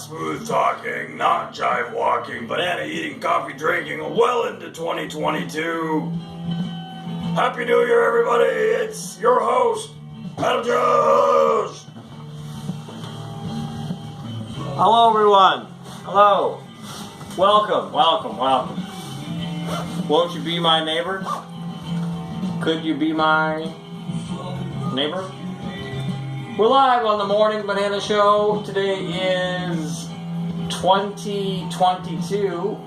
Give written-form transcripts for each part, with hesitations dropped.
smooth talking, not jive walking, banana eating, coffee drinking, well into 2022. Happy New Year, everybody! It's your host, Adam Jones! Hello, everyone. Hello. Welcome. Won't you be my neighbor? Could you be my neighbor? We're live on the Morning Banana Show. Today is 2022.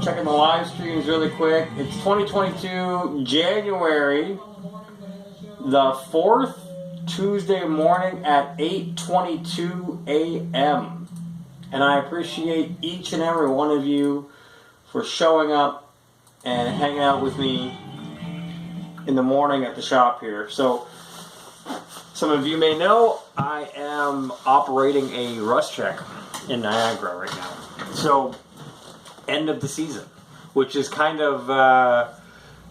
Checking the live streams really quick. It's 2022, January the 4th, Tuesday morning at 8:22 a.m. And I appreciate each and every one of you for showing up and hanging out with me in the morning at the shop here. So, some of you may know I am operating a rust check in Niagara right now. So, end of the season, which is kind of,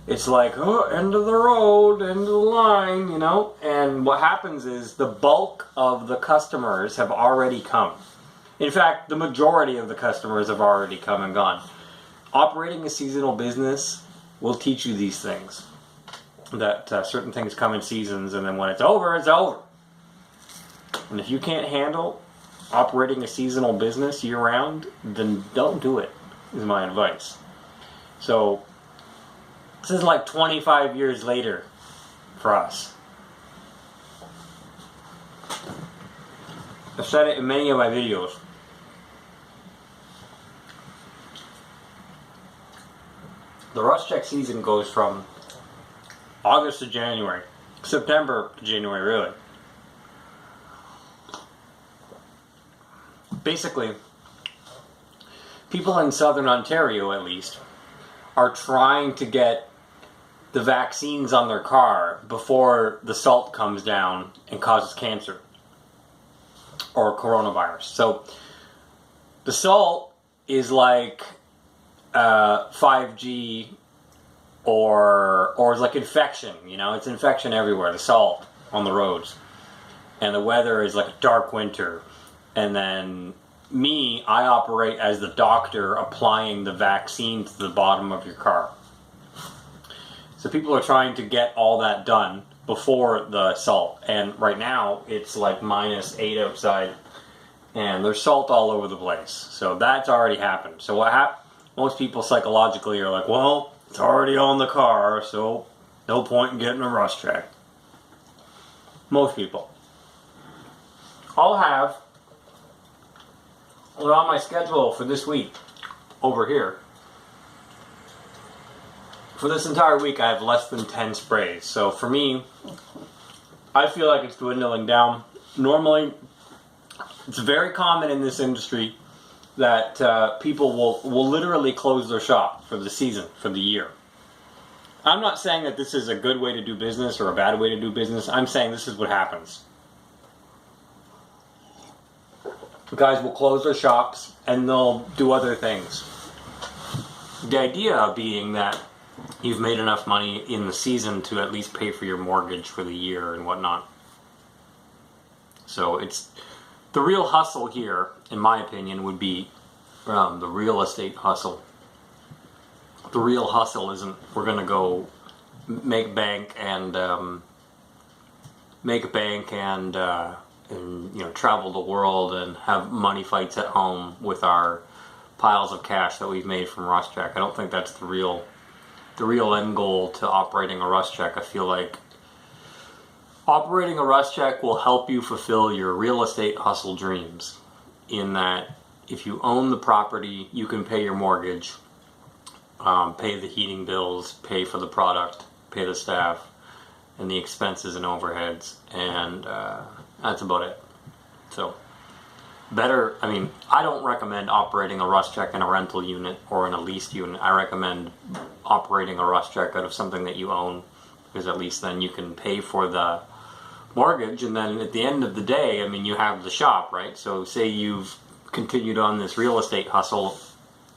it's like, oh, end of the road, end of the line, you know? And what happens is the bulk of the customers have already come. In fact, the majority of the customers have already come and gone. Operating a seasonal business will teach you these things. That certain things come in seasons, and then when it's over, it's over. And if you can't handle operating a seasonal business year-round, then don't do it, is my advice. So, this is like 25 years later for us. I've said it in many of my videos. The rust check season goes from August to January, September to January, really. Basically, people in southern Ontario, at least, are trying to get the vaccines on their car before the salt comes down and causes cancer or coronavirus. So, the salt is like 5G or it's like infection, you know, it's infection everywhere, the salt on the roads. And the weather is like a dark winter. And then I operate as the doctor applying the vaccine to the bottom of your car. So people are trying to get all that done before the salt. And right now, it's like -8 outside. And there's salt all over the place. So that's already happened. So most people psychologically are like, well, it's already on the car, so no point in getting a rust check. Most people. I'll have on my schedule for this week over here. For this entire week, I have less than 10 sprays. So for me, I feel like it's dwindling down. Normally, it's very common in this industry that people will literally close their shop for the season, for the year. I'm not saying that this is a good way to do business or a bad way to do business. I'm saying this is what happens. The guys will close their shops and they'll do other things. The idea being that you've made enough money in the season to at least pay for your mortgage for the year and whatnot. So it's the real hustle here, in my opinion, would be the real estate hustle. The real hustle isn't we're going to go make bank and you know, travel the world and have money fights at home with our piles of cash that we've made from rust check. I don't think that's the real end goal to operating a rust check. I feel like operating a rust check will help you fulfill your real estate hustle dreams, in that if you own the property, you can pay your mortgage, pay the heating bills, pay for the product, pay the staff, and the expenses and overheads, and that's about it. So, I don't recommend operating a rust check in a rental unit or in a leased unit. I recommend operating a rust check out of something that you own, because at least then you can pay for the mortgage, and then at the end of the day, you have the shop, right? So say you've continued on this real estate hustle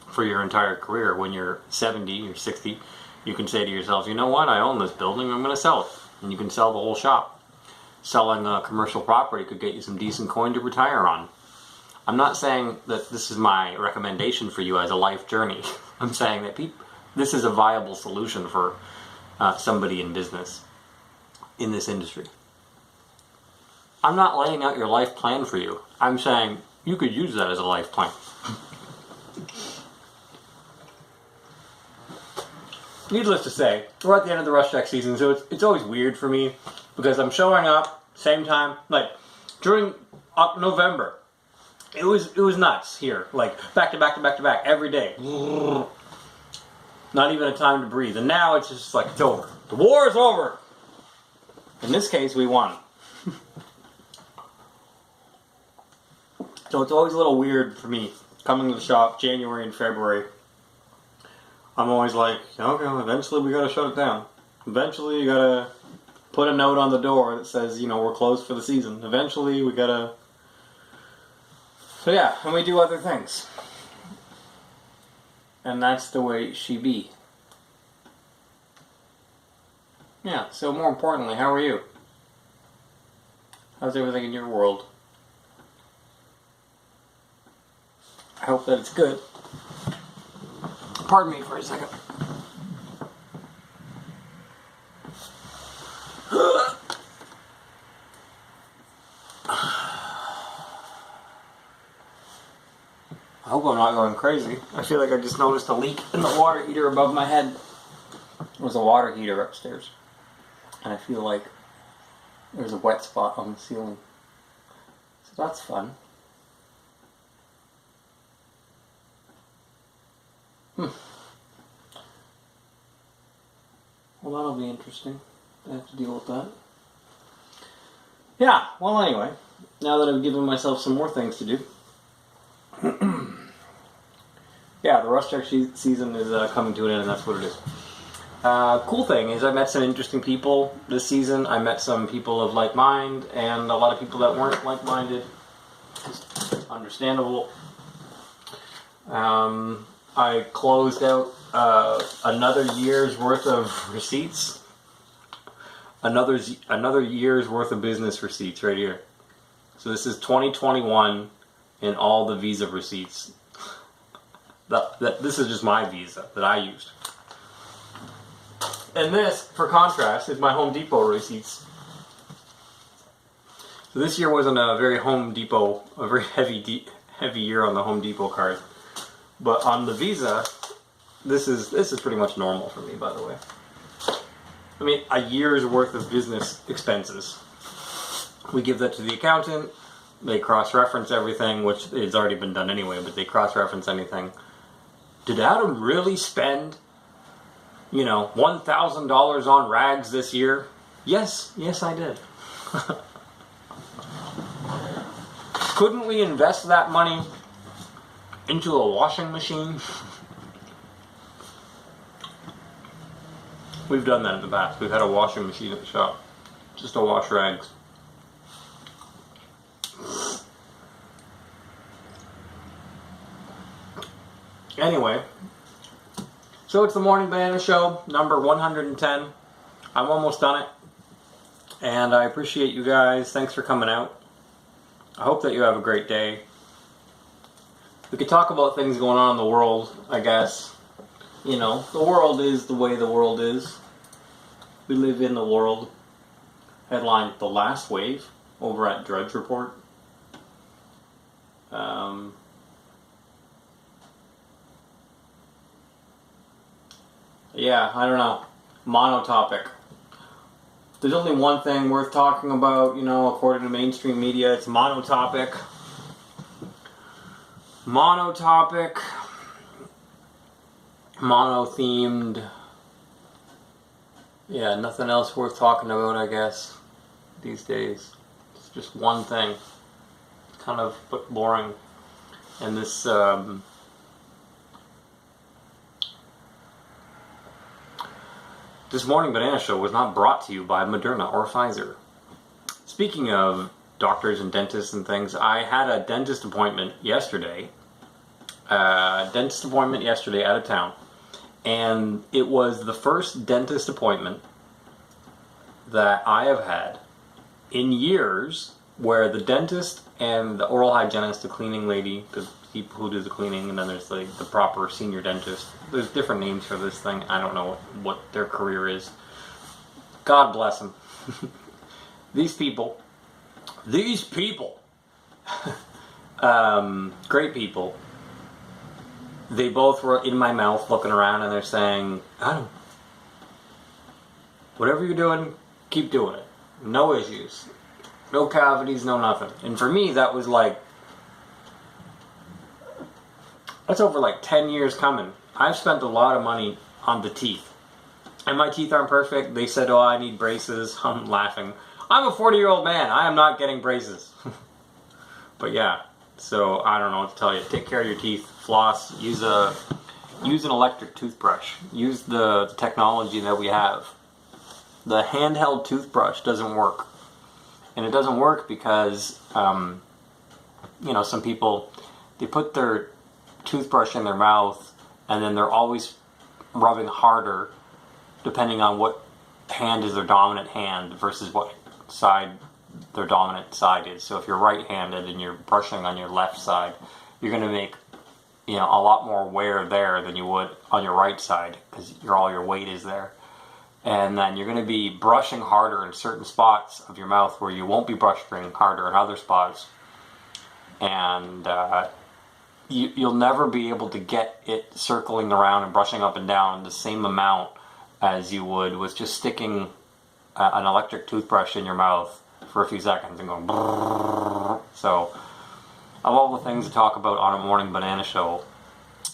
for your entire career. When you're 70 or 60, you can say to yourself, you know what, I own this building, I'm going to sell it. And you can sell the whole shop. Selling a commercial property could get you some decent coin to retire on. I'm not saying that this is my recommendation for you as a life journey. I'm saying that this is a viable solution for somebody in business in this industry. I'm not laying out your life plan for you. I'm saying you could use that as a life plan. Needless to say, we're at the end of the rush check season, so it's always weird for me because I'm showing up same time, like during November. It was nuts here, like back to back to back to back every day. Not even a time to breathe. And now it's just like it's over. The war is over. In this case, we won. So it's always a little weird for me coming to the shop January and February. I'm always like, okay, eventually we gotta shut it down. Eventually you gotta put a note on the door that says, we're closed for the season. Eventually we gotta... So yeah, and we do other things. And that's the way she be. Yeah, so more importantly, how are you? How's everything in your world? I hope that it's good. Pardon me for a second. I hope I'm not going crazy. I feel like I just noticed a leak in the water heater above my head. There's a water heater upstairs. And I feel like there's a wet spot on the ceiling. So that's fun. Well, that'll be interesting. I have to deal with that. Yeah, well anyway, now that I've given myself some more things to do. Yeah, the rush check season is coming to an end, and that's what it is. Cool thing is I met some interesting people this season. I met some people of like mind, and a lot of people that weren't like-minded. It's understandable. I closed out another year's worth of receipts. Another year's worth of business receipts right here. So this is 2021 and all the Visa receipts. This is just my Visa that I used. And this, for contrast, is my Home Depot receipts. So this year wasn't a very heavy year on the Home Depot card. But on the Visa, this is pretty much normal for me, by the way. I mean, a year's worth of business expenses. We give that to the accountant. They cross-reference everything, which has already been done anyway, but they cross-reference anything. Did Adam really spend, $1,000 on rags this year? Yes, I did. Couldn't we invest that money into a washing machine? We've done that in the past. We've had a washing machine at the shop just to wash rags. Anyway, so it's the Morning Banana Show, number 110. I'm almost done it. And I appreciate you guys. Thanks for coming out. I hope that you have a great day. We could talk about things going on in the world, I guess. The world is the way the world is. We live in the world. Headline, The Last Wave, over at Drudge Report. Yeah, I don't know. Monotopic. There's only one thing worth talking about, according to mainstream media. It's monotopic. Monotopic. Mono-themed. Yeah, nothing else worth talking about, I guess, these days. It's just one thing. It's kind of boring. And this, This Morning Banana Show was not brought to you by Moderna or Pfizer. Speaking of doctors and dentists and things, I had a dentist appointment yesterday. Out of town. And it was the first dentist appointment that I have had in years where the dentist and the oral hygienist, the cleaning lady, the people who do the cleaning, and then there's like the proper senior dentist. There's different names for this thing. I don't know what their career is. God bless them. These people, great people. They both were in my mouth looking around and they're saying, Adam, whatever you're doing, keep doing it. No issues. No cavities, no nothing. And for me, that was like, that's over like 10 years coming. I've spent a lot of money on the teeth. And my teeth aren't perfect. They said, oh, I need braces. I'm laughing. I'm a 40-year-old man. I am not getting braces. But yeah, so I don't know what to tell you. Take care of your teeth. Floss. Use an electric toothbrush. Use the technology that we have. The handheld toothbrush doesn't work. And it doesn't work because, you know, some people, they put their toothbrush in their mouth and then they're always rubbing harder depending on what hand is their dominant hand versus what side their dominant side is. So if you're right-handed and you're brushing on your left side, you're going to make, you know, a lot more wear there than you would on your right side because all your weight is there. And then you're going to be brushing harder in certain spots of your mouth where you won't be brushing harder in other spots. And you'll never be able to get it circling around and brushing up and down the same amount as you would with just sticking an electric toothbrush in your mouth for a few seconds and going brrrr. So, of all the things to talk about on a morning banana show,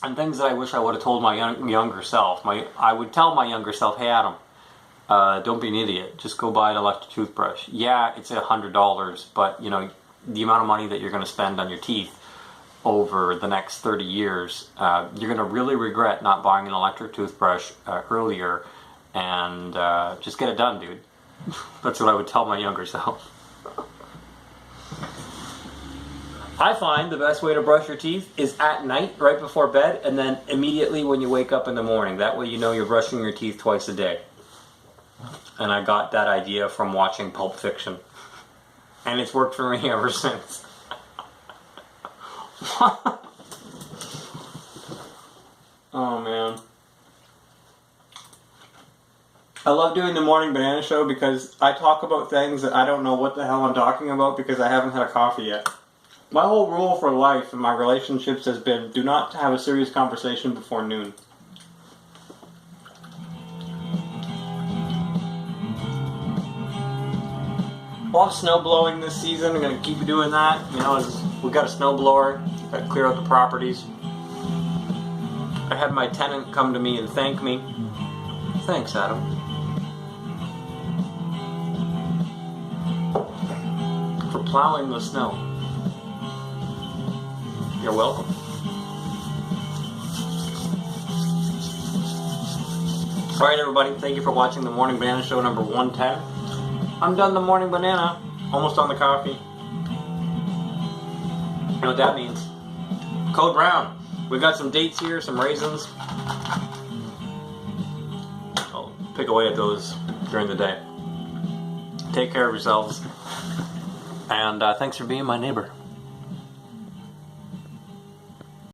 and things that I wish I would have told my younger self, I would tell my younger self, hey Adam, don't be an idiot. Just go buy an electric toothbrush. Yeah, it's $100, but you know the amount of money that you're going to spend on your teeth over the next 30 years, you're going to really regret not buying an electric toothbrush earlier, and just get it done, dude. That's what I would tell my younger self. I find the best way to brush your teeth is at night, right before bed, and then immediately when you wake up in the morning. That way you know you're brushing your teeth twice a day. And I got that idea from watching Pulp Fiction. And it's worked for me ever since. Oh man. I love doing the morning banana show because I talk about things that I don't know what the hell I'm talking about because I haven't had a coffee yet. My whole rule for life and my relationships has been do not have a serious conversation before noon. A lot of snow blowing this season. I'm going to keep doing that. You know, we've got a snow blower. Got to clear out the properties. I had my tenant come to me and thank me. Thanks, Adam. For plowing the snow. You're welcome. Alright everybody, thank you for watching the Morning Banana Show number 110. I'm done the morning banana. Almost on the coffee. You know what that means? Code Brown. We've got some dates here, some raisins. I'll pick away at those during the day. Take care of yourselves. And thanks for being my neighbor.